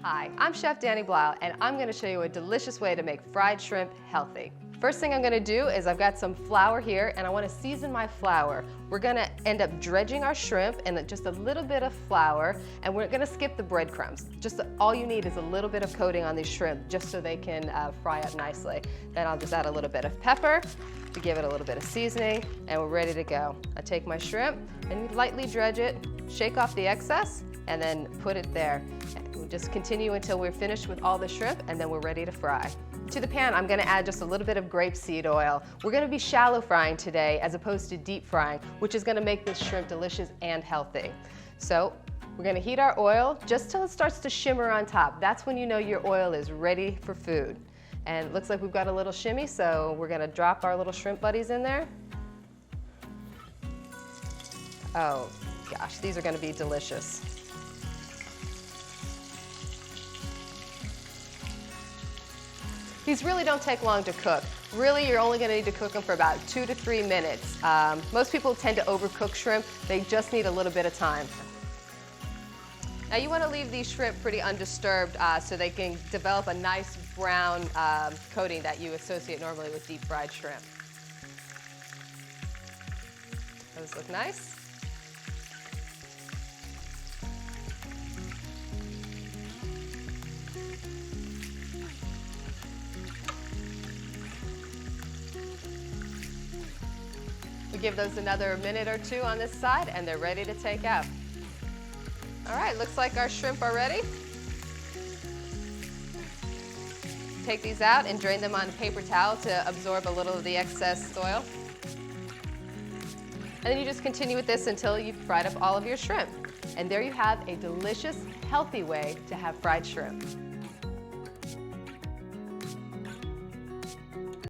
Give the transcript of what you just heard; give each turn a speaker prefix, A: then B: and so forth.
A: Hi, I'm Chef Danny Blau, and I'm going to show you a delicious way to make fried shrimp healthy. First thing I'm going to do is I've got some flour here, and I want to season my flour. We're going to end up dredging our shrimp in just a little bit of flour, and we're going to skip the breadcrumbs. Just all you need is a little bit of coating on these shrimp, just so they can fry up nicely. Then I'll just add a little bit of pepper to give it a little bit of seasoning, and we're ready to go. I take my shrimp and lightly dredge it, shake off the excess, and then put it there. We'll just continue until we're finished with all the shrimp, and then we're ready to fry. To the pan, I'm going to add just a little bit of grapeseed oil. We're going to be shallow frying today as opposed to deep frying, which is going to make this shrimp delicious and healthy. So we're going to heat our oil just till it starts to shimmer on top. That's when you know your oil is ready for food. And it looks like we've got a little shimmy, so we're going to drop our little shrimp buddies in there. Oh gosh, these are going to be delicious. These really don't take long to cook. Really, you're only going to need to cook them for about 2 to 3 minutes. Most people tend to overcook shrimp. They just need a little bit of time. Now you want to leave these shrimp pretty undisturbed so they can develop a nice brown coating that you associate normally with deep fried shrimp. Those look nice. We give those another minute or two on this side, and they're ready to take out. All right, looks like our shrimp are ready. Take these out and drain them on a paper towel to absorb a little of the excess oil. And then you just continue with this until you've fried up all of your shrimp. And there you have a delicious, healthy way to have fried shrimp.